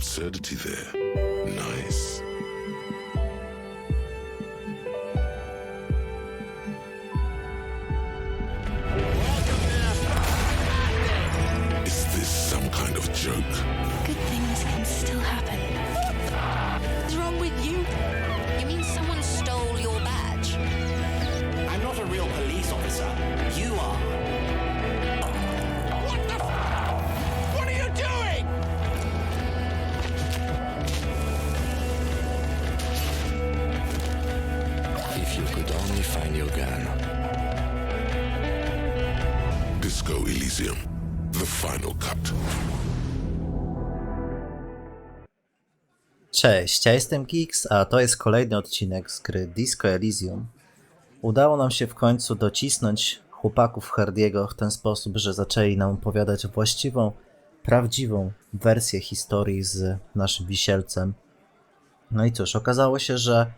absurdity there. Nice. Is this some kind of joke? Good things can still happen. What's wrong with you? You mean someone stole your badge? I'm not a real police officer. You are. What the What are you doing? If you could only find your gun. Disco Elysium The Final Cut. Cześć, ja jestem Geeks, a to jest kolejny odcinek z gry Disco Elysium. Udało nam się w końcu docisnąć chłopaków Hardiego w ten sposób, że zaczęli nam opowiadać właściwą, prawdziwą wersję historii z naszym wisielcem. No i cóż, okazało się, że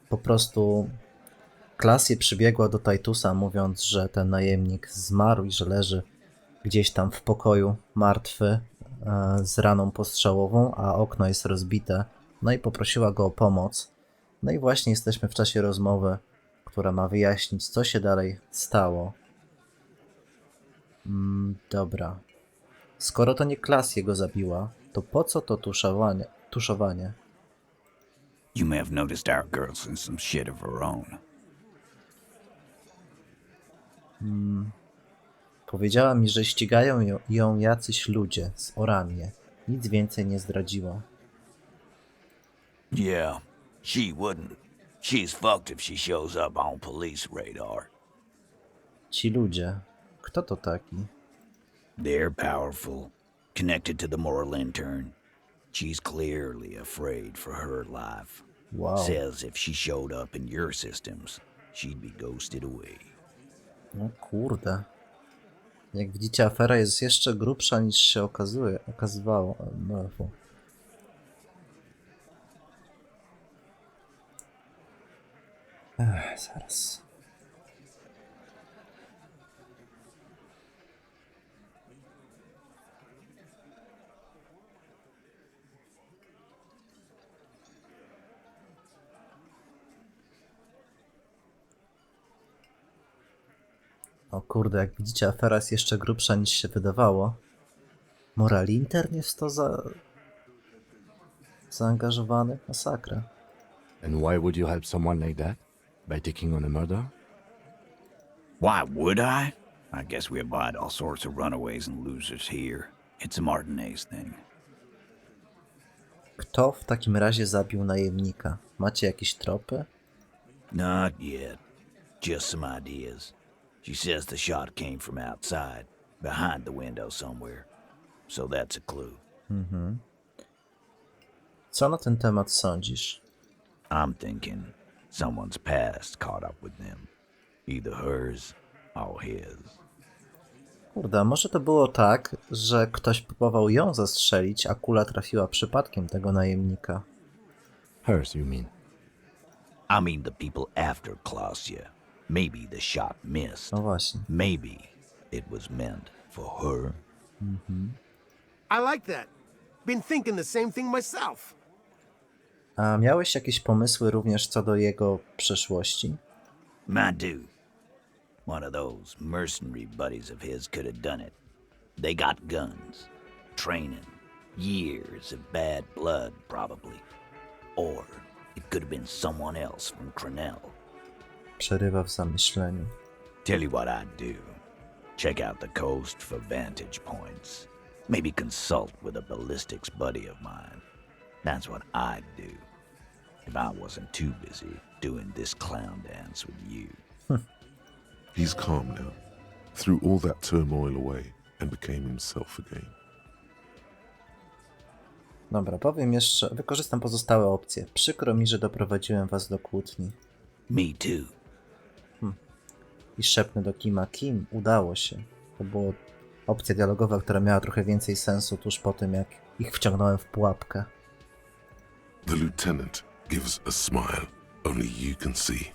po prostu Klaasje przybiegła do Titusa, mówiąc, że ten najemnik zmarł i że leży gdzieś tam w pokoju martwy z raną postrzałową, a okno jest rozbite. No i poprosiła go o pomoc. No i właśnie jesteśmy w czasie rozmowy, która ma wyjaśnić, co się dalej stało. Dobra. Skoro to nie Klaasje go zabiła, to po co to tuszowanie? You may have noticed our girl's in some shit of her own. Powiedziała mi, że ścigają ją jacyś ludzie z Oranie. Nic więcej nie zdradziła. Yeah, she wouldn't. She's fucked if she shows up on police radar. Ci ludzie. Kto to taki? They're powerful, connected to the moral intern. She's clearly afraid for her life. Wow. Says if she showed up in your systems, she'd be ghosted away. No kurde. Jak widzicie, afera jest jeszcze grubsza niż się okazywało. No, zaraz. O kurde, jak widzicie, afera jest jeszcze grubsza niż się wydawało. Moral intern jest w to zaangażowany? Masakra. And why would you help someone like that? By taking on a murder? Why would I? I guess we abide all sorts of runaways and losers here. It's a Martinez thing. Kto w takim razie zabił najemnika? Macie jakieś tropy? Not yet. Just some ideas. She says the shot came from outside, behind the window somewhere. So that's a clue. Co na ten temat sądzisz? I'm thinking someone's past caught up with them. Either hers or his. Kurde, może to było tak, że ktoś próbował ją zastrzelić, a kula trafiła przypadkiem tego najemnika. Hers, you mean? I mean the people after Klaasje. Maybe the shot missed. No właśnie. Maybe it was meant for her. I like that. Been thinking the same thing myself. A miałeś jakieś pomysły również co do jego przeszłości? My dude. One of those mercenary buddies of his could have done it. They got guns, training, years of bad blood probably. Or it could have been someone else from Crenell. Przerywa w zamyśleniu. Tell you what I'd do. Check out the coast for vantage points. Maybe consult with a ballistics buddy of mine. That's what I'd do. If I wasn't too busy doing this clown dance with you. He's calm now. Threw all that turmoil away and became himself again. Dobra, powiem jeszcze, wykorzystam pozostałe opcje. Przykro mi, że doprowadziłem was do kłótni. Me too. I szepnę do Kima. Kim, udało się. To była opcja dialogowa, która miała trochę więcej sensu tuż po tym, jak ich wciągnąłem w pułapkę. The lieutenant gives a smile only you can see.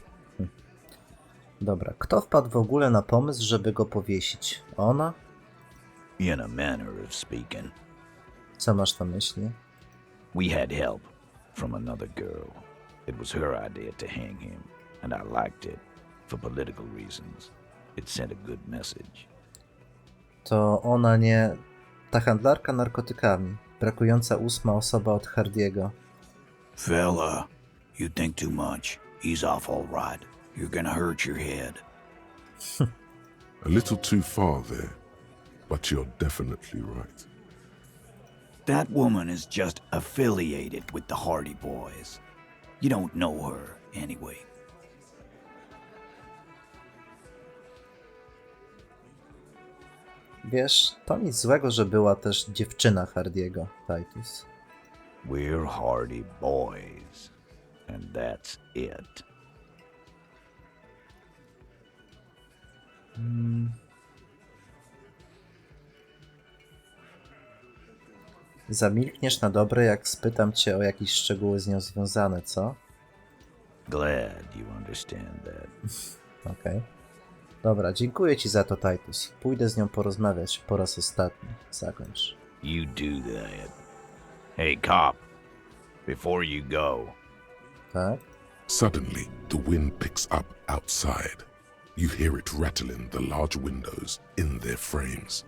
Dobra, kto wpadł w ogóle na pomysł, żeby go powiesić? Ona? In a manner of speaking. Co masz na myśli? We had help from another girl. It was her idea to hang him, and I liked it for political reasons. It sent a good message. To ona nie... ta handlarka narkotykami. Brakująca 8. osoba od Hardiego. Fella, you think too much. He's off all right. You're gonna hurt your head. A little too far there, but you're definitely right. That woman is just affiliated with the Hardy Boys. You don't know her, anyway. Wiesz, to nic złego, że była też dziewczyna Hardiego, Titus. We're Hardy Boys, and that's it. Zamilkniesz na dobre, jak spytam cię o jakieś szczegóły z nią związane, co? Glad you understand that. Okej. Dobra, dziękuję ci za to, Titus. Pójdę z nią porozmawiać po raz ostatni. Zakończ. You do that. Hey, cop, before you go, Tak? Suddenly, the wind picks up outside. You hear it rattling the large windows in their frames.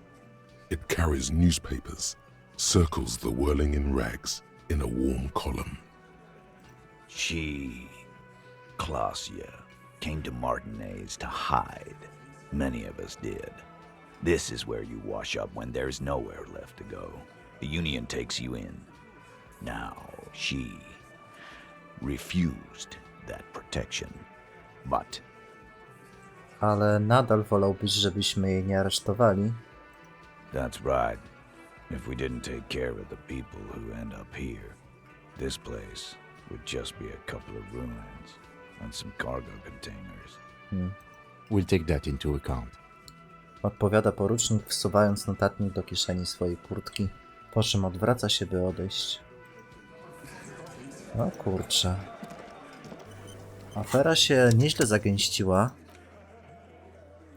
It carries newspapers, circles the whirling in rags in a warm column. Klaasye came to Martinez to hide. Many of us did. This is where you wash up when there's nowhere left to go. The Union takes you in. Now, she refused that protection, but Ale nadal wolałbyś, żebyśmy jej nie aresztowali. that's right. If we didn't take care of the people who end up here, this place would just be a couple of ruins and some cargo containers. We'll take that into account. Odpowiada porucznik, wsuwając notatnik do kieszeni swojej kurtki, po czym odwraca się, by odejść. O kurczę. Afera się nieźle zagęściła.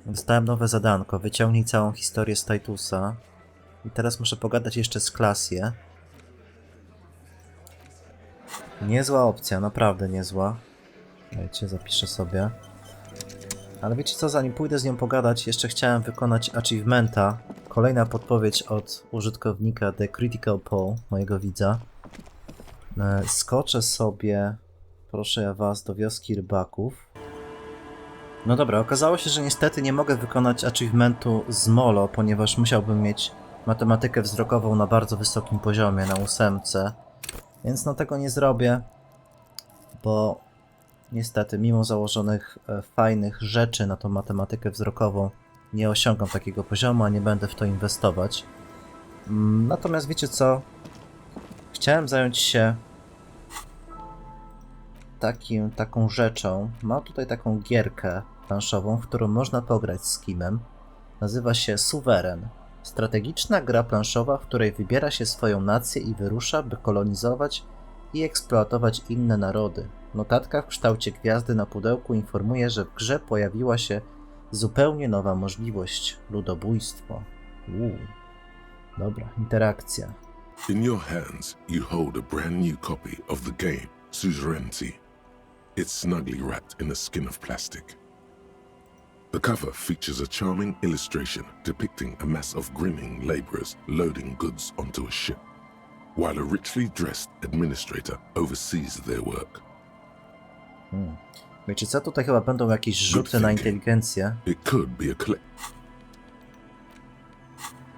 Dostałem nowe zadanko. Wyciągnij całą historię z Titusa. I teraz muszę pogadać jeszcze z Klaasje. Niezła opcja, naprawdę niezła. Dajcie, zapiszę sobie. Ale wiecie co, zanim pójdę z nią pogadać, jeszcze chciałem wykonać achievementa. Kolejna podpowiedź od użytkownika The Critical Paul, mojego widza. Skoczę sobie, proszę ja was, do wioski rybaków. No dobra, okazało się, że niestety nie mogę wykonać achievementu z Molo, ponieważ musiałbym mieć matematykę wzrokową na bardzo wysokim poziomie, na 8. Więc no tego nie zrobię, bo niestety mimo założonych fajnych rzeczy na tą matematykę wzrokową nie osiągam takiego poziomu, a nie będę w to inwestować. Natomiast wiecie co? Chciałem zająć się taką rzeczą. Mam tutaj taką gierkę planszową, w którą można pograć z Kimem. Nazywa się Suweren. Strategiczna gra planszowa, w której wybiera się swoją nację i wyrusza, by kolonizować i eksploatować inne narody. Notatka w kształcie gwiazdy na pudełku informuje, że w grze pojawiła się zupełnie nowa możliwość. Ludobójstwo. Dobra, interakcja. In your hands, you hold a brand new copy of the game, Suzerainty. It's snugly wrapped in a skin of plastic. The cover features a charming illustration depicting a mass of grinning laborers loading goods onto a ship, while a richly dressed administrator oversees their work. Wiecie co, tutaj chyba będą jakieś rzuty na inteligencję. It could be a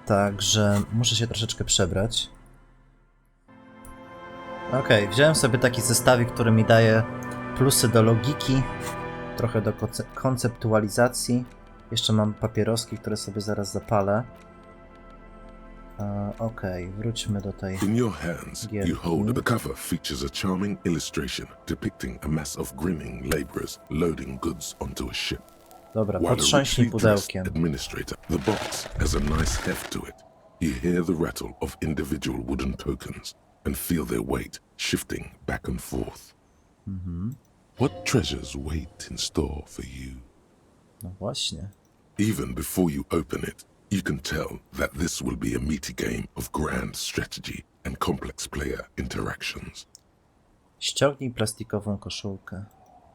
Także muszę się troszeczkę przebrać. Okej, wziąłem sobie taki zestawik, który mi daje plusy do logiki, trochę do konceptualizacji. Jeszcze mam papieroski, które sobie zaraz zapalę. Okej, wróćmy do tej In your hands, you hold the cover features a charming illustration depicting a mass of grinning laborers loading goods onto a ship. Dobra, While a potrząśnij richly dressed pudełkiem. administrator, the box has a nice heft to it. You hear the rattle of individual wooden tokens and feel their weight shifting back and forth. What treasures wait in store for you? No właśnie. Even before you open it, you can tell that this will be a meaty game of grand strategy and complex player interactions. Ściągnij plastikową koszulkę.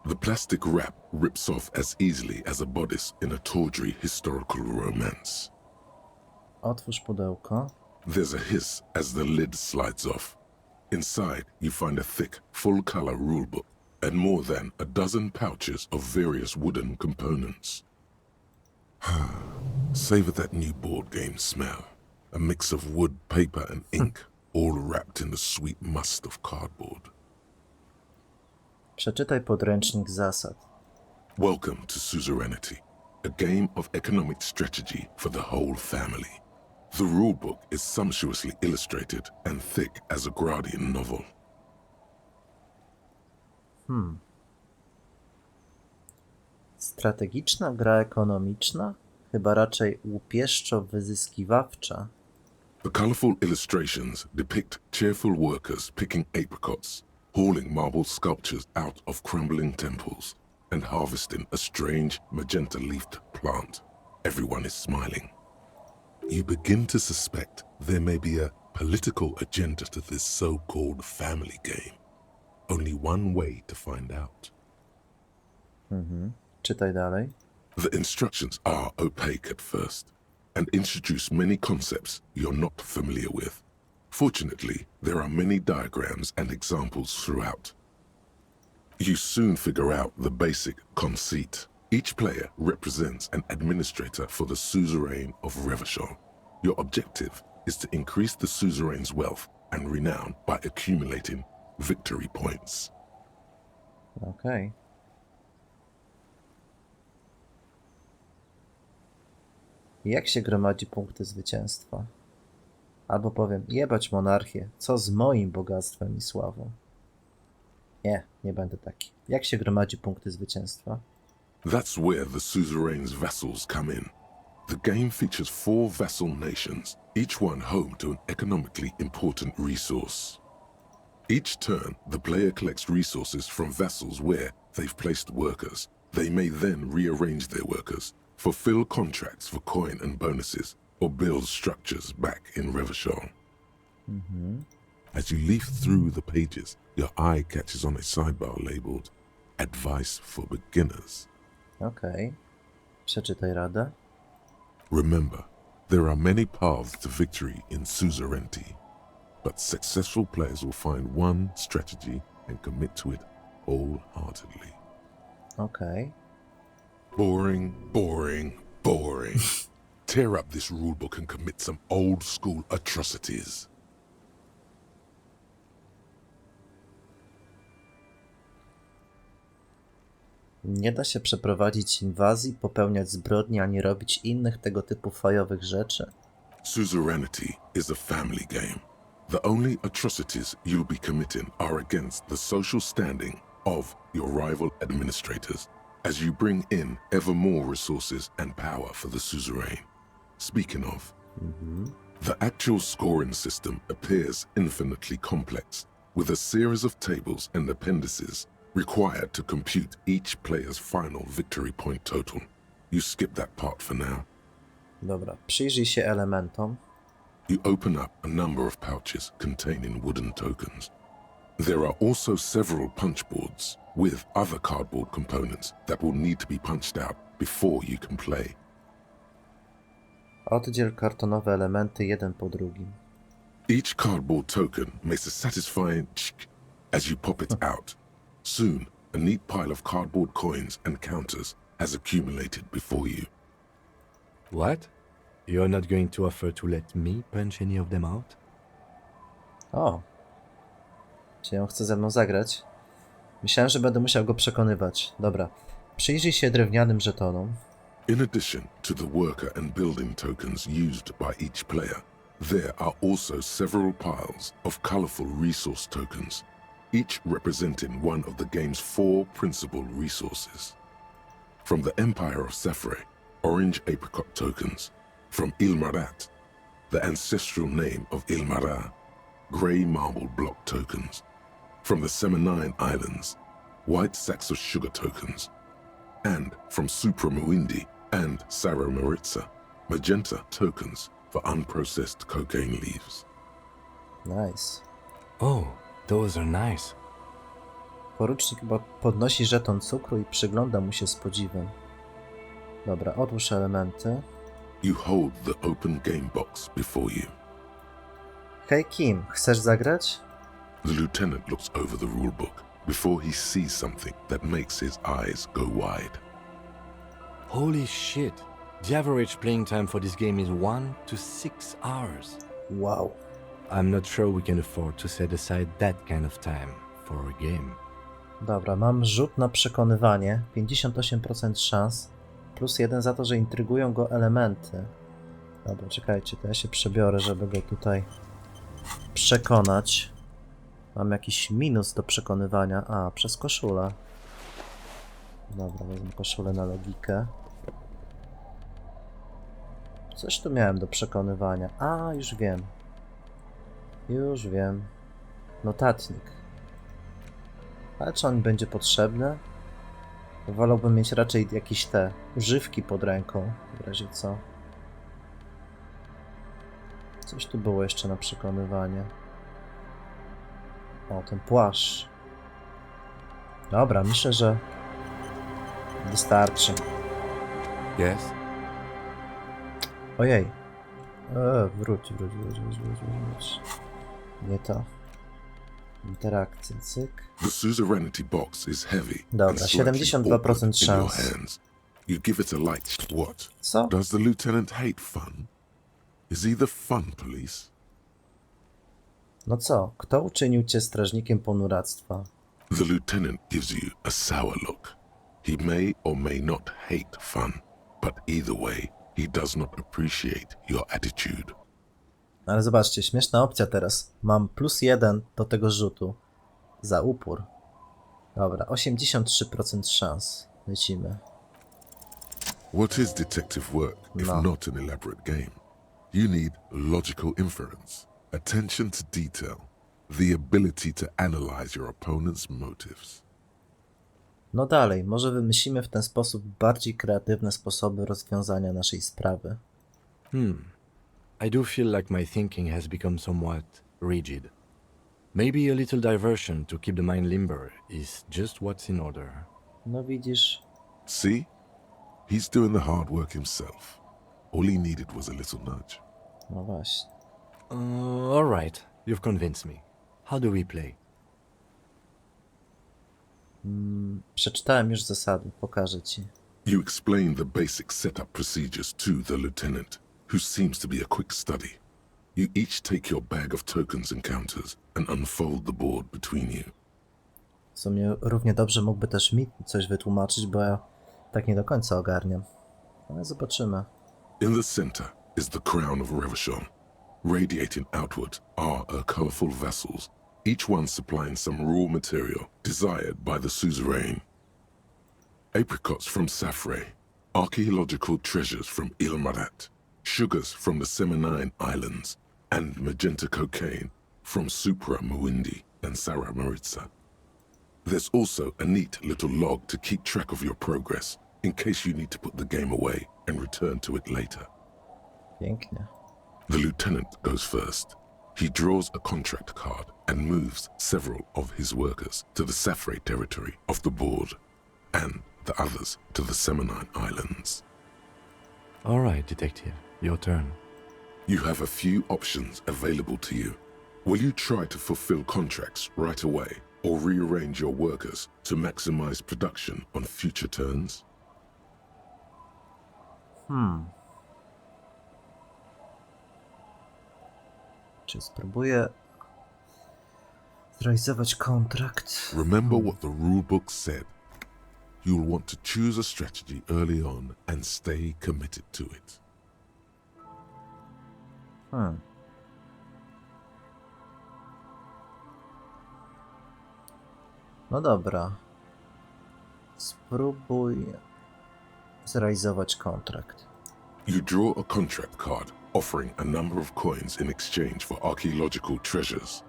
The plastic wrap rips off as easily as a bodice in a tawdry historical romance. Otwórz pudełko. There's a hiss as the lid slides off. Inside, you find a thick, full-color rulebook and more than a dozen pouches of various wooden components. Savor that new board game smell. A mix of wood, paper, and ink, all wrapped in the sweet must of cardboard. Przeczytaj podręcznik zasad. Welcome to Suzerainty, a game of economic strategy for the whole family. The rulebook is sumptuously illustrated and thick as a Gradian novel. Strategiczna gra ekonomiczna? Chyba raczej łupieszczo-wyzyskiwawcza. The colorful illustrations depict cheerful workers picking apricots, hauling marble sculptures out of crumbling temples, and harvesting a strange magenta-leafed plant. Everyone is smiling. You begin to suspect there may be a political agenda to this so-called family game. Only one way to find out. Czytaj dalej. The instructions are opaque at first and introduce many concepts you're not familiar with. Fortunately, there are many diagrams and examples throughout. You soon figure out the basic conceit. Each player represents an administrator for the suzerain of Revachol. Your objective is to increase the suzerain's wealth and renown by accumulating victory points. Okej. Jak się gromadzi punkty zwycięstwa? Albo powiem, jebać monarchię, co z moim bogactwem i sławą? Nie będę taki. Jak się gromadzi punkty zwycięstwa? That's where the suzerain's vassals come in. The game features 4 vassal nations, each one home to an economically important resource. Each turn, the player collects resources from vassals where they've placed workers. They may then rearrange their workers, fulfill contracts for coin and bonuses, or build structures back in Revachol. As you leaf through the pages, your eye catches on a sidebar labeled Advice for Beginners. Okej. Przeczytaj radę. Remember, there are many paths to victory in suzerainty, but successful players will find one strategy and commit to it wholeheartedly. Okej. Boring, boring, boring. Tear up this rulebook and commit some old school atrocities. Nie da się przeprowadzić inwazji, popełniać zbrodni, ani robić innych tego typu fajowych rzeczy. Suzerainty is a family game. The only atrocities you'll be committing are against the social standing of your rival administrators, as you bring in ever more resources and power for the suzerain. Speaking of, the actual scoring system appears infinitely complex, with a series of tables and appendices required to compute each player's final victory point total. You skip that part for now. Dobra, przyjrzyj się elementom. You open up a number of pouches containing wooden tokens. There are also several punch boards with other cardboard components that will need to be punched out before you can play. Oddziel kartonowe elementy jeden po drugim. Each cardboard token makes a satisfying tsk as you pop it out. Soon, a neat pile of cardboard coins and counters has accumulated before you. What? You're not going to offer to let me punch any of them out? O! Czy on chce ze mną zagrać? Myślałem, że będę musiał go przekonywać. Dobra. Przyjrzyj się drewnianym żetonom. In addition to the worker and building tokens used by each player, there are also several piles of colorful resource tokens, each representing one of the game's 4 principal resources. From the Empire of Safre, orange apricot tokens. From Ilmarat, the ancestral name of Ilmara, grey marble block tokens. From the Semenine Islands, white sacks of sugar tokens. And from Supramuindi and Sarah Maritza, magenta tokens for unprocessed cocaine leaves. Nice. Oh, those are nice. Porucznik chyba podnosi żeton cukru i przygląda mu się z podziwem. Dobra, odłóż elementy. You hold the open game box before you. Hej Kim, chcesz zagrać? The lieutenant looks over the rulebook before he sees something that makes his eyes go wide. Holy shit. The average playing time for this game is 1 to 6 hours. Wow. I'm not sure we can afford to set aside that kind of time for a game. Dobra, mam rzut na przekonywanie. 58% szans. Plus 1 za to, że intrygują go elementy. Dobra, czekajcie, to ja się przebiorę, żeby go tutaj przekonać. Mam jakiś minus do przekonywania. A, przez koszulę. Dobra, wezmę koszulę na logikę. Coś tu miałem do przekonywania. A, już wiem. Już wiem. Notatnik. Ale czy on będzie potrzebny? Wolałbym mieć raczej jakieś te używki pod ręką, w razie co. Coś tu było jeszcze na przekonywanie. O, ten płaszcz. Dobra, myślę, że wystarczy. Yes? Ojej. Wróć. Nie to. Interakcja, cyk. The suzerainty box is heavy. Dobra, and slightly 72% awkward in your szans. hands. You give it a light. What? Co? Does the lieutenant hate fun? Is he the fun police? No co? Kto uczynił cię strażnikiem ponuractwa? The lieutenant gives you a sour look. He may or may not hate fun, but either way, he does not appreciate your attitude. Ale zobaczcie, śmieszna opcja teraz. Mam plus 1 do tego rzutu. Za upór. Dobra, 83% szans. Lecimy. What is detective work if No. not an elaborate game? You need logical inference, attention to detail, the ability to analyze your opponent's motives. No dalej, może wymyślimy w ten sposób bardziej kreatywne sposoby rozwiązania naszej sprawy. I do feel like my thinking has become somewhat rigid. Maybe a little diversion to keep the mind limber is just what's in order. No widzisz, See? He's doing the hard work himself. All he needed was a little nudge. no właśnie. All right, you've convinced me. How do we play? Przeczytałem już zasady, pokażę ci. You explain the basic setup procedures to the lieutenant, who seems to be a quick study. You each take your bag of tokens and counters and unfold the board between you. W sumie równie dobrze mógłby też mi coś wytłumaczyć, bo ja tak nie do końca ogarniam. Ale zobaczymy. In the center is the crown of Revachon. Radiating outward are her colorful vessels, each one supplying some raw material desired by the suzerain. Apricots from Safre, archaeological treasures from Ilmarat, sugars from the Seminine Islands, and magenta cocaine from Supra Muindi and Sara Maritza. There's also a neat little log to keep track of your progress in case you need to put the game away and return to it later. Pięknie. The lieutenant goes first. He draws a contract card and moves several of his workers to the Safre territory of the board and the others to the Seminine Islands. All right, detective, your turn. You have a few options available to you. Will you try to fulfill contracts right away or rearrange your workers to maximize production on future turns? Czy spróbuję zrealizować kontrakt? Remember what the rulebook said. You'll want to choose a strategy early on and stay committed to it. No dobra. Spróbuj zrealizować kontrakt. You draw a contract card offering a number of coins in exchange for archaeological treasures.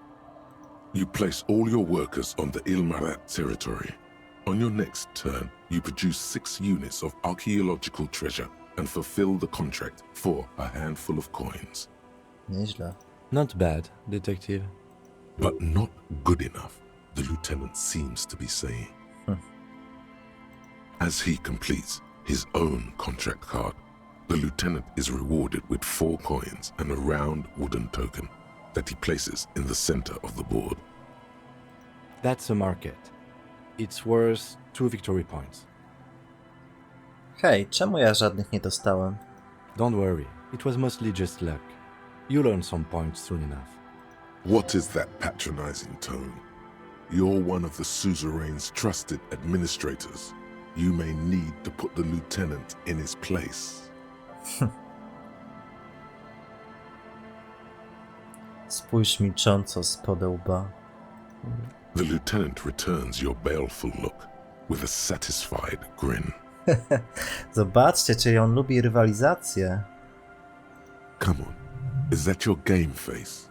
You place all your workers on the Ilmarat territory. On your next turn, you produce 6 units of archaeological treasure and fulfill the contract for a handful of coins. Nieźle. Not bad, detective. But not good enough, the lieutenant seems to be saying. As he completes his own contract card, the lieutenant is rewarded with 4 coins and a round wooden token that he places in the center of the board. That's a market. It's worth 2 victory points. Hej, czemu ja żadnych nie dostałem? Don't worry, it was mostly just luck. You'll earn some points soon enough. What is that patronizing tone? You're one of the suzerain's trusted administrators. You may need to put the lieutenant in his place. Spójrz milcząco spod łba. The lieutenant returns your baleful look with a satisfied grin. Zobaczcie, czy on lubi rywalizację. Come on, is that your game face?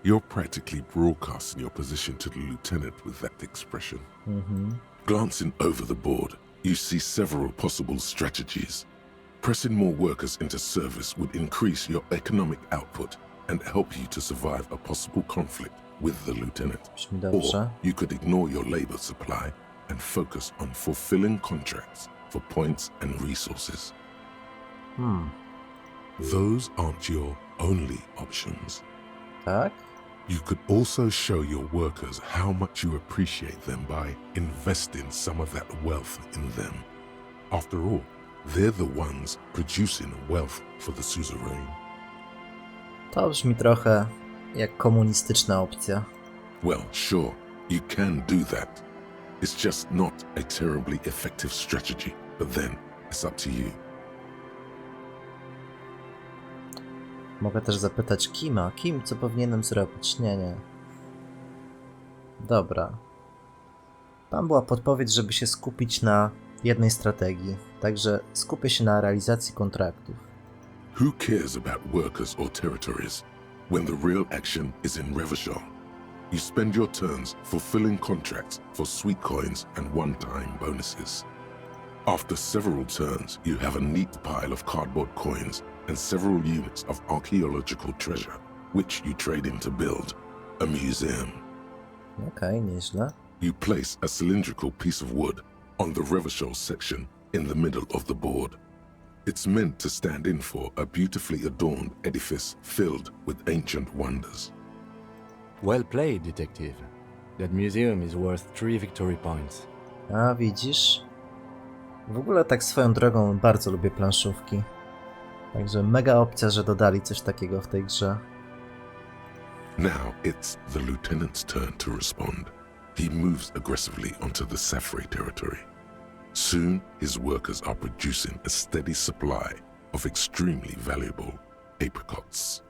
You're practically broadcasting your position to the lieutenant with that expression. Glancing over the board, you see several possible strategies. Pressing more workers into service would increase your economic output and help you to survive a possible conflict with the lieutenant. Brzmi dobrze. Or you could ignore your labor supply and focus on fulfilling contracts for points and resources. Those aren't your only options. Tak? You could also show your workers how much you appreciate them by investing some of that wealth in them. After all, they're the ones producing wealth for the suzerain. To brzmi trochę jak komunistyczna opcja. Well, sure, you can do that. It's just not a terribly effective strategy, but then it's up to you. Mogę też zapytać Kima. Kim, co powinienem zrobić? Nie. Dobra. Tam była podpowiedź, żeby się skupić na jednej strategii. Także skupię się na realizacji kontraktów. Who cares about workers or territories when the real action is in Revachol? You spend your turns fulfilling contracts for sweet coins and one-time bonuses. After several turns, you have a neat pile of cardboard coins and several units of archaeological treasure, which you trade in to build a museum. Okej, nieźle. You place a cylindrical piece of wood on the Revachol section in the middle of the board. It's meant to stand in for a beautifully adorned edifice filled with ancient wonders. Well played, detective. That museum is worth 3 victory points. A widzisz? W ogóle tak swoją drogą bardzo lubię planszówki. Także mega opcja, że dodali coś takiego w tej grze. Now it's the lieutenant's turn to respond. He moves aggressively onto the Safari territory. Soon, his workers are producing a steady supply of extremely valuable apricots.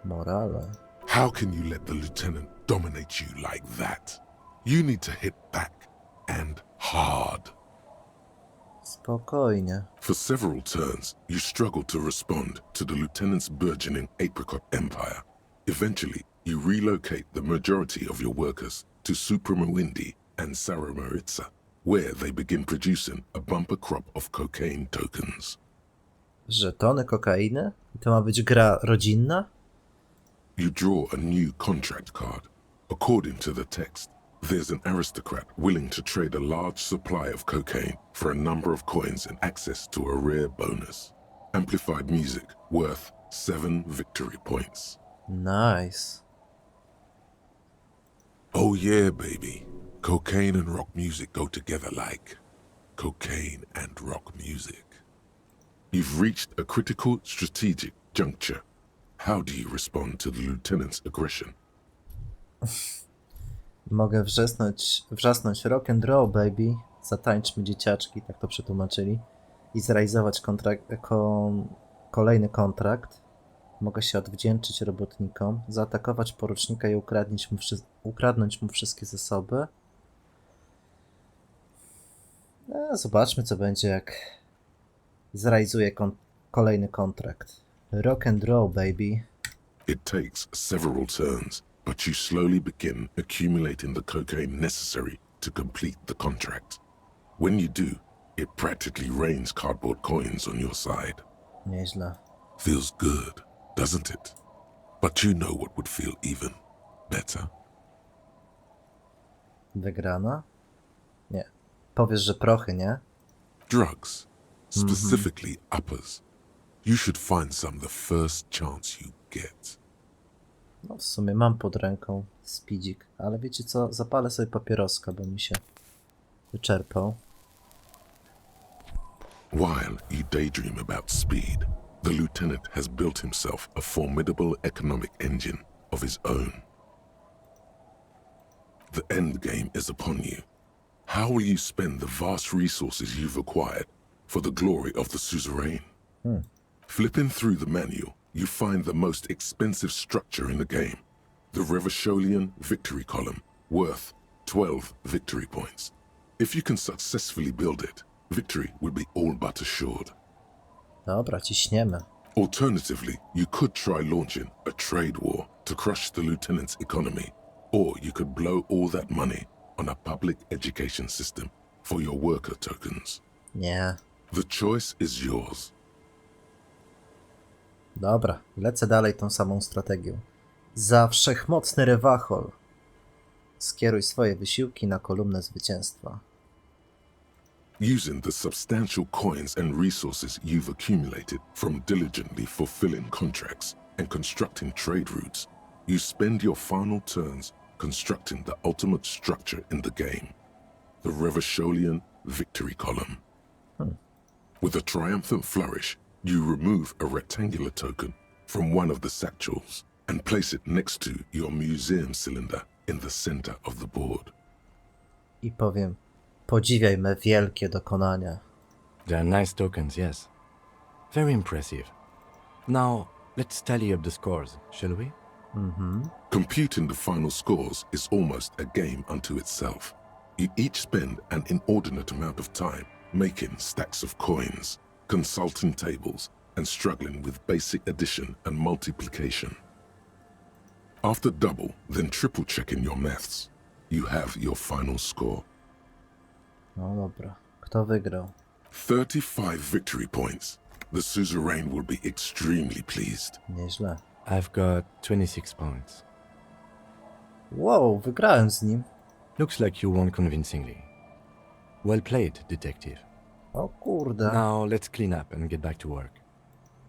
Morale. How can you let the lieutenant dominate you like that? You need to hit back, and hard. Spokojnie. For several turns, you struggle to respond to the lieutenant's burgeoning apricot empire. Eventually, you relocate the majority of your workers to Supremawindi and Saramaritsa, where they begin producing a bumper crop of cocaine tokens. Żetony kokainy? I to ma być gra rodzinna? You draw a new contract card. According to the text, there's an aristocrat willing to trade a large supply of cocaine for a number of coins and access to a rare bonus. Amplified music worth 7 victory points. Nice. Oh yeah, baby. Cocaine and rock music go together like cocaine and rock music. You've reached a critical strategic juncture. How do you respond to the lieutenant's aggression? Mogę wrzasnąć rock and roll, baby. Zatańczmy dzieciaczki, tak to przetłumaczyli. I zrealizować kolejny kontrakt. Mogę się odwdzięczyć robotnikom, zaatakować porucznika i ukradnąć mu wszystkie zasoby. Zobaczmy, co będzie, jak zrealizuję kolejny kontrakt. Rock and roll, baby. It takes several turns, but you slowly begin accumulating the cocaine necessary to complete the contract. When you do, it practically rains cardboard coins on your side. Nieźle. Feels good, doesn't it? But you know what would feel even better? Wygrana? Nie. Powiesz, że prochy, nie? Drugs, specifically uppers. You should find some the first chance you get. No w sumie mam pod ręką speedzik, ale wiecie co? Zapalę sobie papieroska, bo mi się wyczerpał. While you daydream about speed, the lieutenant has built himself a formidable economic engine of his own. The end game is upon you. How will you spend the vast resources you've acquired for the glory of the suzerain? Flipping through the manual, you find the most expensive structure in the game, the Revacholian victory column, worth 12 victory points. If you can successfully build it, victory will be all but assured. Dobra, ciśniemy. Alternatively, you could try launching a trade war to crush the lieutenant's economy, or you could blow all that money on a public education system for your worker tokens. Nie. The choice is yours. Dobra, lecę dalej tą samą strategią. Za wszechmocny rewachol. Skieruj swoje wysiłki na kolumnę zwycięstwa. Using the substantial coins and resources you've accumulated from diligently fulfilling contracts and constructing trade routes, you spend your final turns constructing the ultimate structure in the game, the Revacholian victory column. With a triumphant flourish, you remove a rectangular token from one of the satchels and place it next to your museum cylinder in the center of the board. I powiem, podziwiaj me wielkie dokonania. They are nice tokens, yes. Very impressive. Now, let's tally up the scores, shall we? Computing the final scores is almost a game unto itself. You each spend an inordinate amount of time making stacks of coins, consulting tables, and struggling with basic addition and multiplication. After double, then triple checking your maths, you have your final score. No dobra, kto wygrał? 35 victory points. The suzerain will be extremely pleased. Nieźle. I've got 26 points. Wow, wygrałem z nim. Looks like you won convincingly. Well played, detective. O kurde. Now let's clean up and get back to work.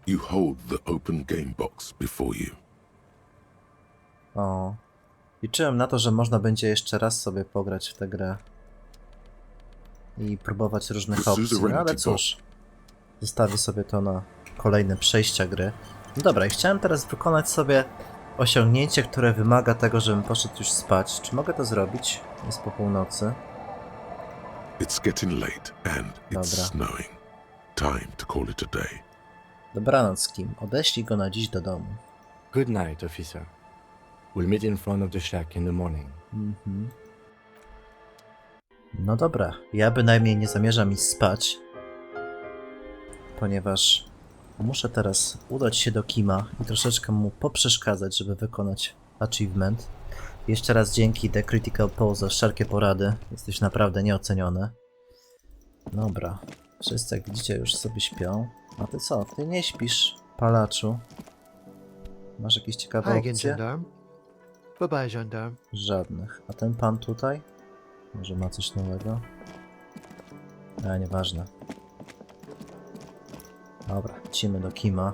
You hold the open game box before you. O. Liczyłem na to, że można będzie jeszcze raz sobie pograć w tę grę. I próbować różnych opcji, no, ale cóż. Zostawię sobie to na kolejne przejścia gry. No dobra, i chciałem teraz wykonać sobie osiągnięcie, które wymaga tego, żebym poszedł już spać. Czy mogę to zrobić? Jest po północy. It's getting late and it's Dobra. snowing. Time to call it a day. Dobranoc, Kim. Odeślij go na dziś do domu. Good night, officer. We'll meet in front of the shack in the morning. No dobra, ja bynajmniej nie zamierzam iść spać, ponieważ muszę teraz udać się do Kima i troszeczkę mu poprzeszkadzać, żeby wykonać achievement. Jeszcze raz dzięki The Critical Pole za wszelkie porady. Jesteś naprawdę nieocenione. Dobra, wszyscy jak widzicie już sobie śpią. A ty co? Ty nie śpisz, palaczu? Masz jakieś ciekawe Hi again, opcje? gendarme. Bye bye, gendarme. Żadnych. A ten pan tutaj? Może ma coś nowego? A, nieważne. Dobra, lecimy do Kima.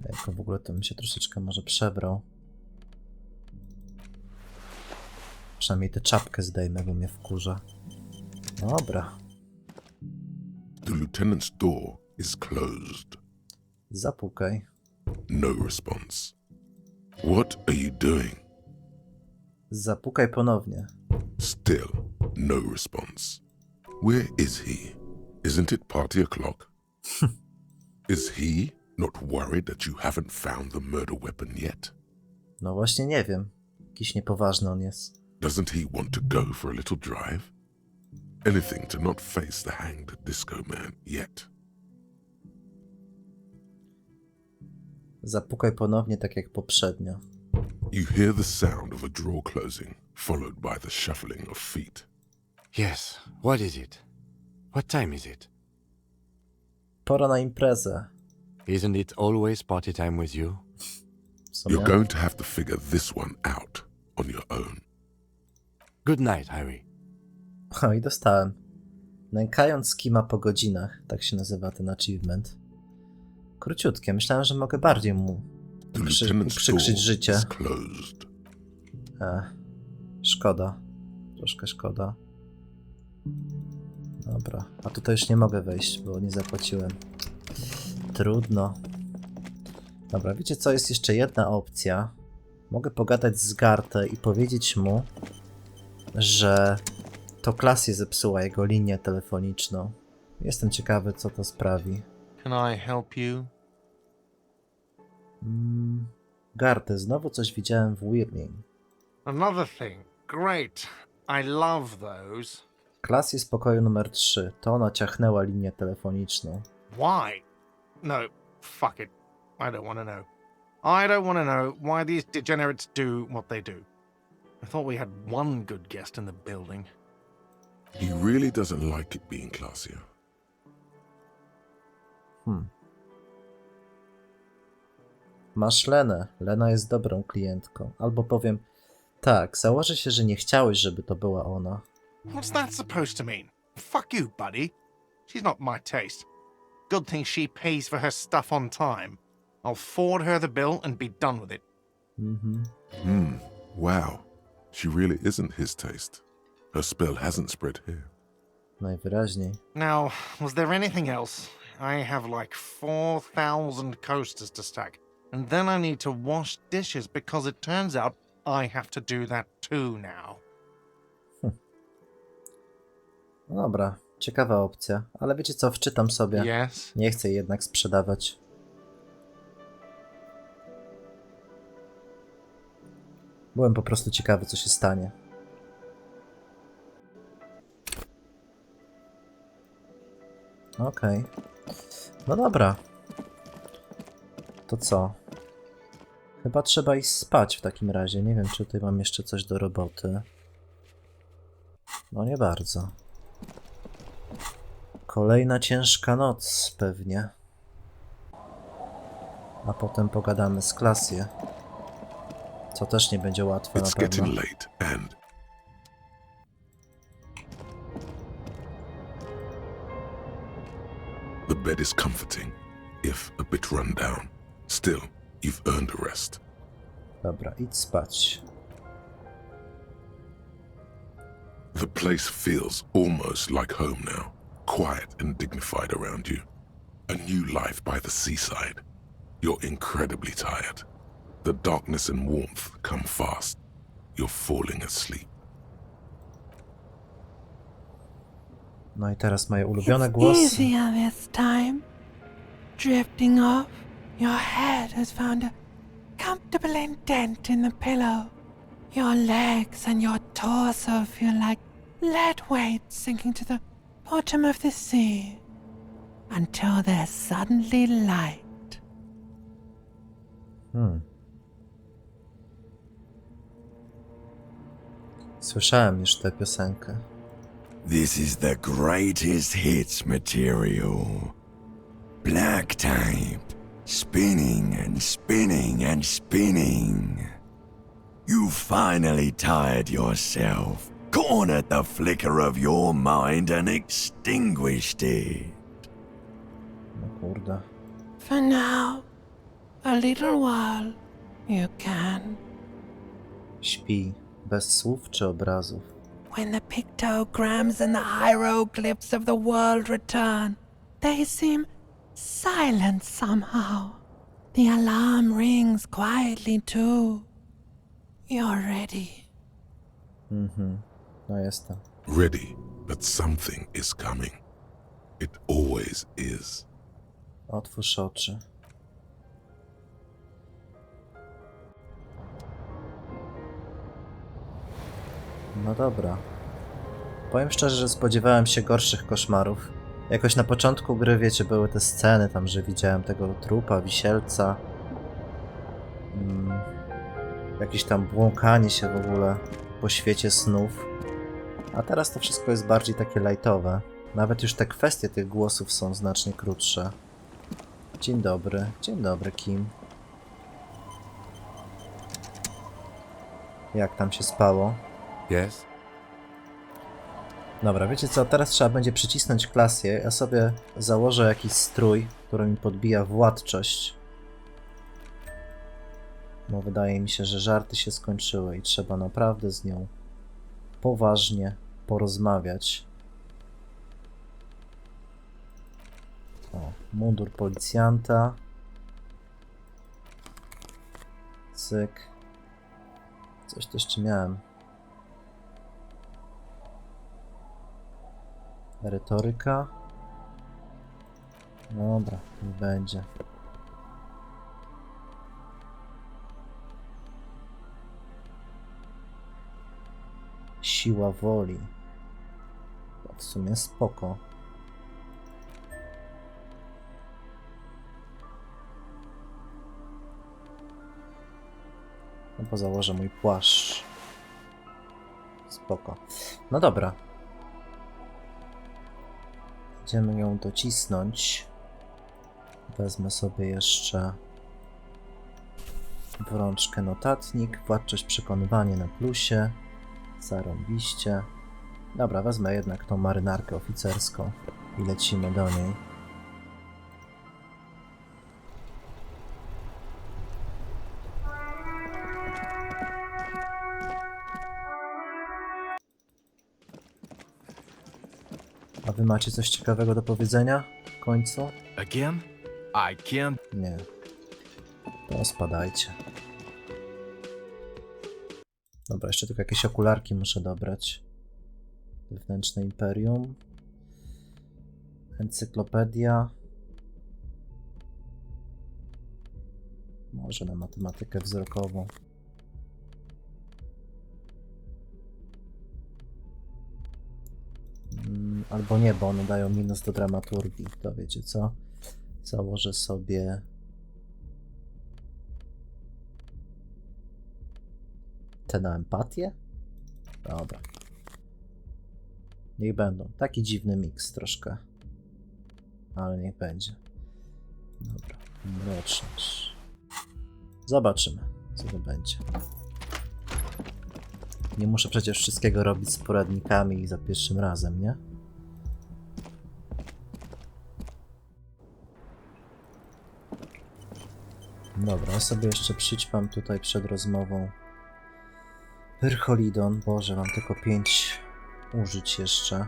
Jako w ogóle to bym się troszeczkę może przebrał. Przynajmniej tę czapkę zdejmę, bo mnie wkurza. Dobra. The lieutenant's door is closed. Zapukaj. No response. What are you doing? Zapukaj ponownie. Still no response. Where is he? Isn't it party o'clock? Is he not worried that you haven't found the murder weapon yet? No właśnie nie wiem. Jakiś niepoważny on jest. Doesn't he want to go for a little drive? Anything to not face the hanged disco man yet. Zapukaj ponownie tak jak poprzednio. You hear the sound of a drawer closing, followed by the shuffling of feet. Yes, what is it? What time is it? Pora na imprezę. Isn't it always party time with you? W sumie. You're going to have to figure this one out on your own. Good night, Harry. O, i dostałem. Nękając Kima po godzinach. Tak się nazywa ten achievement. Króciutkie. Myślałem, że mogę bardziej mu The lieutenant's uprzykrzyć door życie. is closed. Szkoda. Troszkę szkoda. Dobra. A tutaj już nie mogę wejść, bo nie zapłaciłem. Trudno. Dobra, wiecie co? Jest jeszcze jedna opcja. Mogę pogadać z Gartę i powiedzieć mu, że to Klaasje zepsuła jego linię telefoniczną. Jestem ciekawy, co to sprawi. Can I help you? Garty, znowu coś widziałem w Wheeling. Another thing. Great. I love those. Klaasje z pokoju numer 3. To ona ciachnęła linię telefoniczną. Why? No, fuck it. I don't want to know. I don't want to know why these degenerates do what they do. I thought we had one good guest in the building. He really doesn't like it being Klaasje. Masz Lenę. Lena jest dobrą klientką. Albo powiem, tak, założę się, że nie chciałeś, żeby to była ona. What's that supposed to mean? Fuck you, buddy. She's not my taste. Good thing she pays for her stuff on time. I'll forward her the bill and be done with it. Wow. She really isn't his taste. Her spell hasn't spread here. Najwyraźniej. Now, was there anything else? I have like 4,000 coasters to stack. And then I need to wash dishes because it turns out I have to do that too now. No dobra, ciekawa opcja. Ale wiecie co, wczytam sobie. Yes? Nie chcę jej jednak sprzedawać. Byłem po prostu ciekawy, co się stanie. Okej. No dobra. To co? Chyba trzeba iść spać w takim razie. Nie wiem, czy tutaj mam jeszcze coś do roboty. No nie bardzo. Kolejna ciężka noc pewnie. A potem pogadamy z Klaasje. Co też nie będzie łatwe na It's pewno. getting late and... The bed is comforting, if a bit run down. Still, you've earned a rest. Dobra, idź spać. The place feels almost like home now. Quiet and dignified around you. A new life by the seaside. You're incredibly tired. The darkness and warmth come fast. You're falling asleep. No i teraz moje ulubione głosy. Easier this time. Drifting off, your head has found a comfortable indent in the pillow. Your legs and your torso feel like lead weights sinking to the bottom of the sea until they're suddenly light. Słyszałem już tę piosenkę. This is the greatest hits material. Black tape, spinning and spinning and spinning. You finally tired yourself, cornered the flicker of your mind and extinguished it. No kurde. For now, a little while, you can. Śpi. Bez słów czy obrazów. When the pictograms and the hieroglyphs of the world return, they seem silent somehow. The alarm rings quietly too. You're ready. No jestem. Ready, but something is coming. It always is. Otwórz oczy. No dobra. Powiem szczerze, że spodziewałem się gorszych koszmarów. Jakoś na początku gry, wiecie, były te sceny tam, że widziałem tego trupa, wisielca. Jakieś tam błąkanie się w ogóle po świecie snów. A teraz to wszystko jest bardziej takie lightowe. Nawet już te kwestie tych głosów są znacznie krótsze. Dzień dobry Kim. Jak tam się spało? Yes? Dobra, wiecie co, teraz trzeba będzie przycisnąć Klaasje. Ja sobie założę jakiś strój, który mi podbija władczość. Bo wydaje mi się, że żarty się skończyły i trzeba naprawdę z nią poważnie porozmawiać. O, mundur policjanta. Cyk. Coś tu jeszcze miałem. Retoryka. Dobra, nie będzie. Siła woli. To w sumie spoko. No bo założę mój płaszcz. Spoko. No dobra. Idziemy ją docisnąć. Wezmę sobie jeszcze w rączkę notatnik. Władczość przekonywanie na plusie. Zarąbiście. Dobra, wezmę jednak tą marynarkę oficerską i lecimy do niej. A wy macie coś ciekawego do powiedzenia w końcu? Again? I can't. Nie. To spadajcie. Dobra, jeszcze tylko jakieś okularki muszę dobrać. Wewnętrzne imperium. Encyklopedia. Może na matematykę wzrokową. Albo nie, bo one dają minus do dramaturgii. To wiecie co? Założę sobie... te na empatię? Dobra. Niech będą. Taki dziwny miks troszkę. Ale niech będzie. Dobra. Mroczność. Zobaczymy, co to będzie. Nie muszę przecież wszystkiego robić z poradnikami i za pierwszym razem, nie? Dobra, ja sobie jeszcze przyćpam tutaj przed rozmową Pyrcholidon. Boże, mam tylko 5 użyć jeszcze.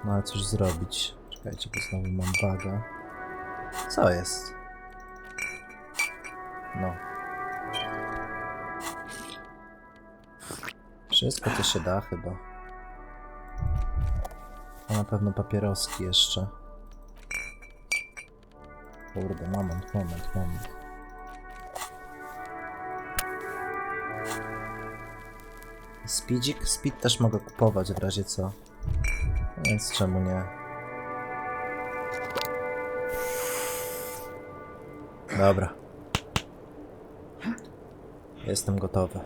No ale cóż zrobić? Czekajcie, bo znowu mam baga. Co jest? No. Wszystko to się da chyba. A na pewno papieroski jeszcze. Kurde, moment. Speedzik? Speed też mogę kupować w razie co. Więc czemu nie? Dobra. Jestem gotowy.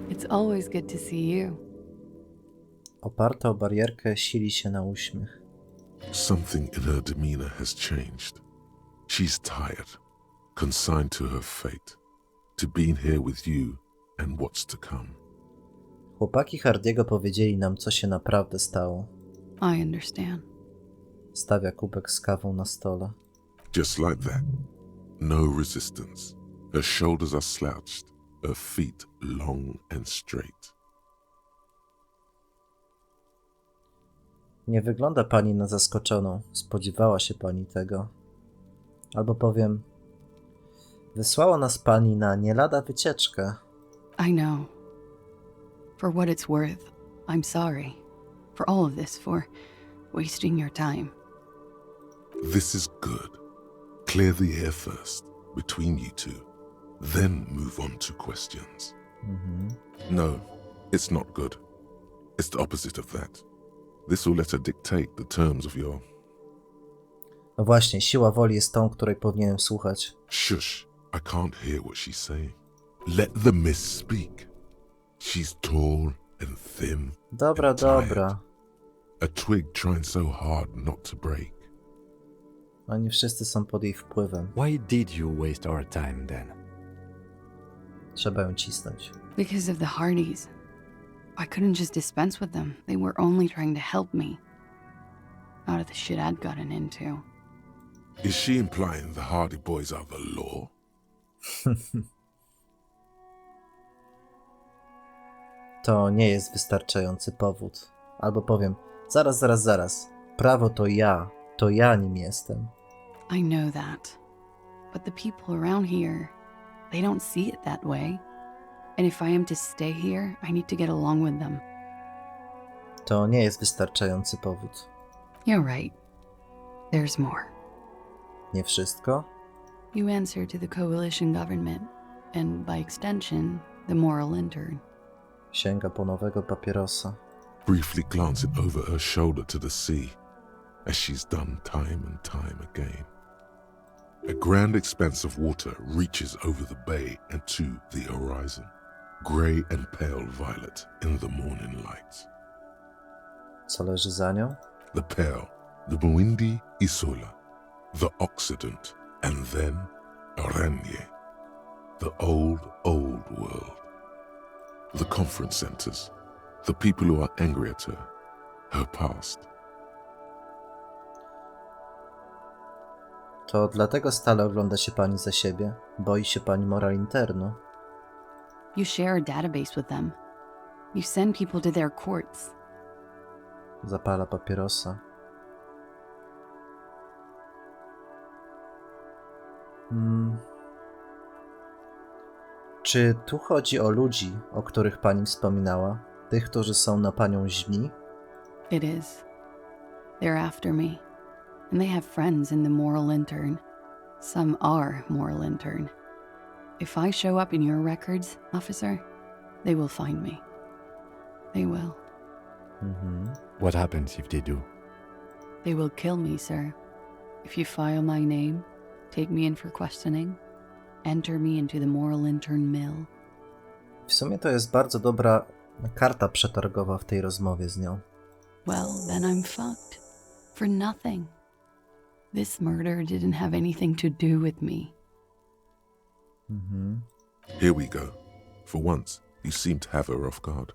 It's always good to see you. Oparta o barierkę sili się na uśmiech. Something in her demeanor has changed. She's tired, consigned to her fate, to being here with you and what's to come. Chłopaki Hardiego powiedzieli nam, co się naprawdę stało. I understand. Stawia kubek z kawą na stole. Just like that. No resistance. Her shoulders are slouched, her feet long and straight. Nie wygląda pani na zaskoczoną. Spodziewała się pani tego. Albo powiem, wysłała nas pani na nie lada wycieczkę. I know. For what it's worth, I'm sorry. For all of this, for wasting your time. This is good. Clear the air first, between you two. Then move on to questions. No, it's not good. It's the opposite of that. This will let her dictate the terms of your... No właśnie, siła woli jest tą, której powinienem słuchać. Shush, I can't hear what she's saying. Let the miss speak. She's tall and thin. Dobra, and tired. dobra. A twig trying so hard not to break. Oni wszyscy są pod jej wpływem. Why did you waste our time then? Trzeba ją cisnąć. Because of the Hardys. I couldn't just dispense with them. They were only trying to help me. Out of the shit I'd gotten into. Is she implying the Hardy Boys are the law? To nie jest wystarczający powód. Albo powiem, zaraz. Prawo to ja nim jestem. I know that. But the people around here, they don't see it that way. And if I am to stay here, I need to get along with them. To nie jest wystarczający powód. You're right. There's more. Nie wszystko? You answer to the coalition government, and by extension, the moral intern. Sięga po nowego papierosa. Briefly glancing over her shoulder to the sea, as she's done time and time again. A grand expanse of water reaches over the bay and to the horizon, grey and pale violet in the morning light. Co leży za nią? The pale, the Mwindi Isola, the Occident, and then Oranje, the old world. The conference centers, the people who are angry at her past. To dlatego stale ogląda się pani za siebie? Boi się pani moral internu? You share a database with them. You send people to their courts. Zapala papierosa. Czy tu chodzi o ludzi, o których pani wspominała? Tych, którzy są na panią źli? It is. They're after me. And they have friends in the moral intern. Some are moral intern. If I show up in your records, officer, they will find me. They will. What happens if they do? They will kill me, sir. If you file my name, take me in for questioning, enter me into the moral intern mill. W sumie to jest bardzo dobra karta przetargowa w tej rozmowie z nią. Well, then I'm fucked. For nothing. This murder didn't have anything to do with me. Here we go. For once, you seem to have her off guard.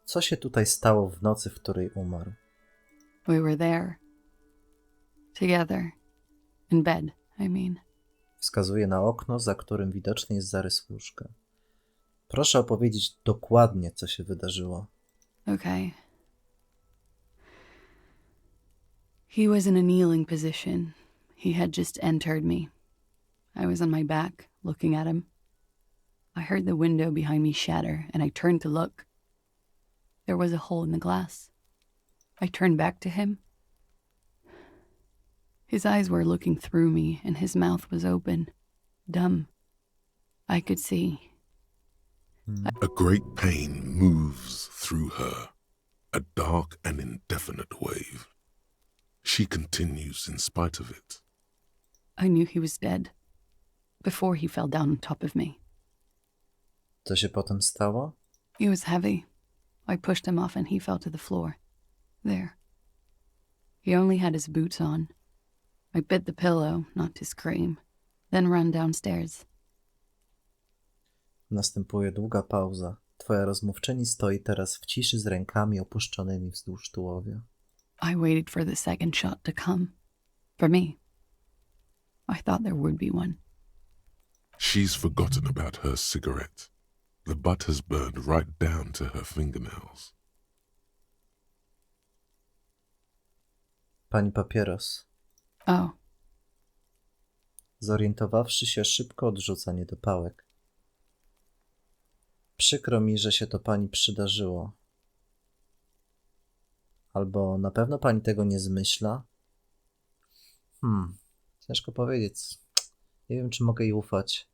Co się tutaj stało w nocy, w której umarł? We were there. Together. In bed, I mean. Wskazuje na okno, za którym widoczny jest zarys łóżka. Proszę opowiedzieć dokładnie, co się wydarzyło. Okay. He was in a kneeling position. He had just entered me. I was on my back, looking at him. I heard the window behind me shatter, and I turned to look. There was a hole in the glass. I turned back to him. His eyes were looking through me, and his mouth was open. Dumb. I could see. A great pain moves through her, a dark and indefinite wave. She continues in spite of it. I knew he was dead. Before he fell down on top of me. Co się potem stało? He was heavy. I pushed him off and he fell to the floor. There. He only had his boots on. I bit the pillow, not to scream, then ran downstairs. Następuje długa pauza. Twoja rozmówczyni stoi teraz w ciszy z rękami opuszczonymi wzdłuż tułowia. I waited for the second shot to come. For me. I thought there would be one. She's forgotten about her cigarette. The butt has burned right down to her fingernails. Pani papieros. Oh. Zorientowawszy się, szybko odrzuca niedopałek. Przykro mi, że się to pani przydarzyło. Albo na pewno pani tego nie zmyśla? Ciężko powiedzieć. Nie wiem, czy mogę jej ufać.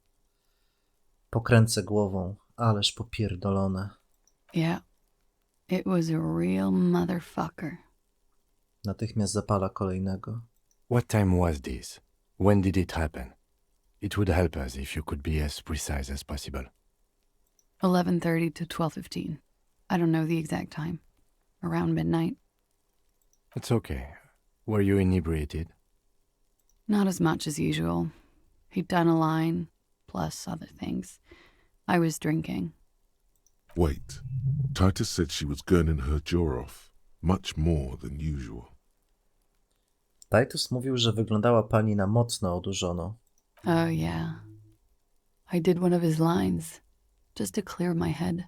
Pokręcę głową, ależ popierdolone. Yeah. It was a real motherfucker. Natychmiast zapala kolejnego. What time was this? When did it happen? It would help us if you could be as precise as possible. 11:30 to 12:15. I don't know the exact time. Around midnight. It's okay. Were you inebriated? Not as much as usual. He'd done a line, plus other things. I was drinking. Wait. Titus said she was gurning her jaw off, much more than usual. Titus mówił, że wyglądała pani na mocno odurzoną. Oh, yeah. I did one of his lines, just to clear my head.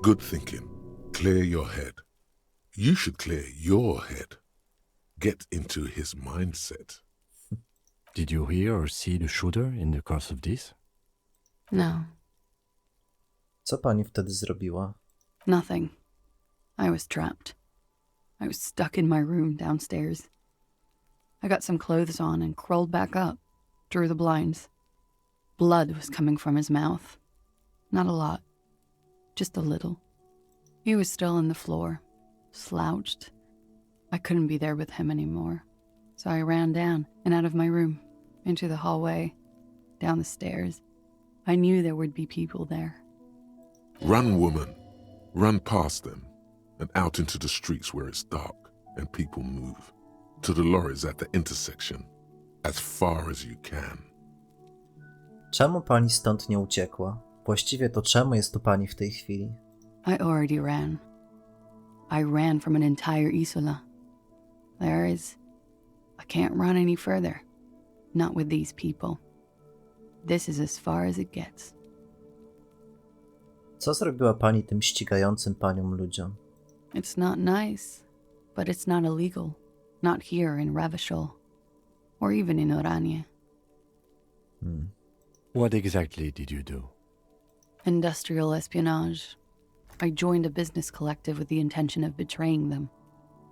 Good thinking. Clear your head. You should clear your head. Get into his mindset. Did you hear or see the shooter in the course of this? No, Co pani wtedy zrobiła? nothing. I was trapped. I was stuck in my room downstairs. I got some clothes on and crawled back up, drew the blinds. Blood was coming from his mouth. Not a lot, just a little. He was still on the floor, slouched. I couldn't be there with him anymore, so I ran down and out of my room, into the hallway, down the stairs. I knew there would be people there. Run, woman. Run past them and out into the streets where it's dark and people move. To the lorries at the intersection, as far as you can. Czemu pani stąd nie uciekła? Właściwie to czemu jest tu pani w tej chwili? I already ran. I ran from an entire isola. I can't run any further. Not with these people. This is as far as it gets. Co zrobiła pani tym ścigającym panią ludziom? It's not nice, but it's not illegal. Not here in Ravishol, or even in Oranie. What exactly did you do? Industrial espionage. I joined a business collective with the intention of betraying them.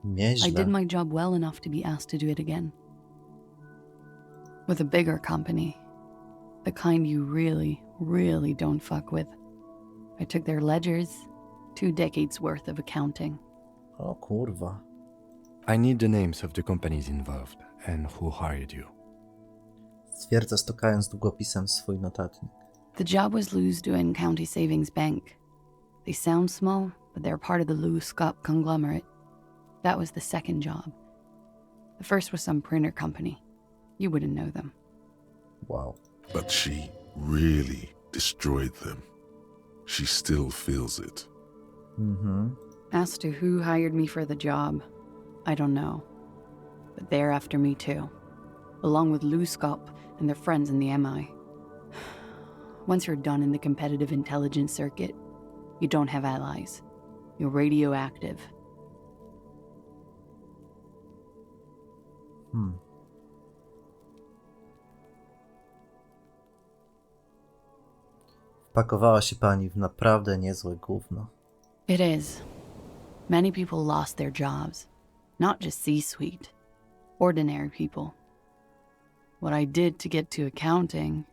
Nieźle. I did my job well enough to be asked to do it again. With a bigger company. The kind you really, really don't fuck with. I took their ledgers, 2 decades worth of accounting. O kurwa. I need the names of the companies involved and who hired you. Stwierdza, stukając długopisem w swój notatnik. The job was Lou's doing County Savings Bank. They sound small, but they're part of the Lou Scott conglomerate. That was the second job. The first was some printer company. You wouldn't know them. Wow. But she really destroyed them. She still feels it. As to who hired me for the job, I don't know. But they're after me too. Along with Lou Scott and their friends in the MI. Once you're done in the competitive intelligence circuit, you don't have allies. You're radioactive. Wpakowała się pani w naprawdę niezłe gówno. It is. Many people lost their jobs. Not just C-suite. Ordinary people. What I did to get to accounting...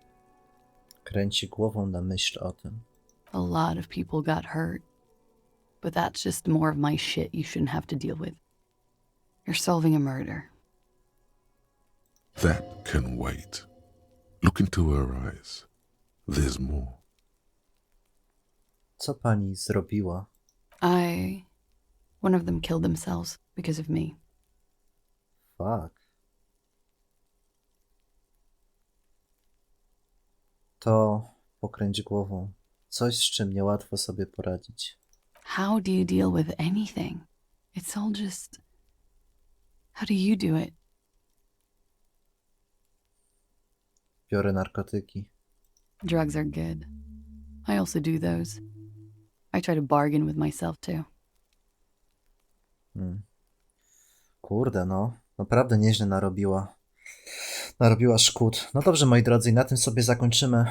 Kręci głową na myśl o tym. A lot of people got hurt. But that's just more of my shit you shouldn't have to deal with. You're solving a murder. That can wait. Look into her eyes. There's more. Co pani zrobiła? One of them killed themselves because of me. Fuck. To pokręć głową. Coś, z czym niełatwo sobie poradzić. How do you deal with anything? It's all just... How do you do it? Biorę narkotyki. Drugs are good. I also do those. I try to bargain with myself too. Kurde, no. Naprawdę nieźle narobiła. Narobiła szkód. No dobrze, moi drodzy, i na tym sobie zakończymy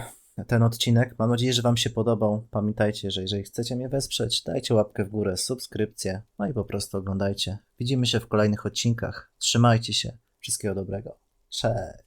ten odcinek. Mam nadzieję, że wam się podobał. Pamiętajcie, że jeżeli chcecie mnie wesprzeć, dajcie łapkę w górę, subskrypcję, no i po prostu oglądajcie. Widzimy się w kolejnych odcinkach. Trzymajcie się. Wszystkiego dobrego. Cześć.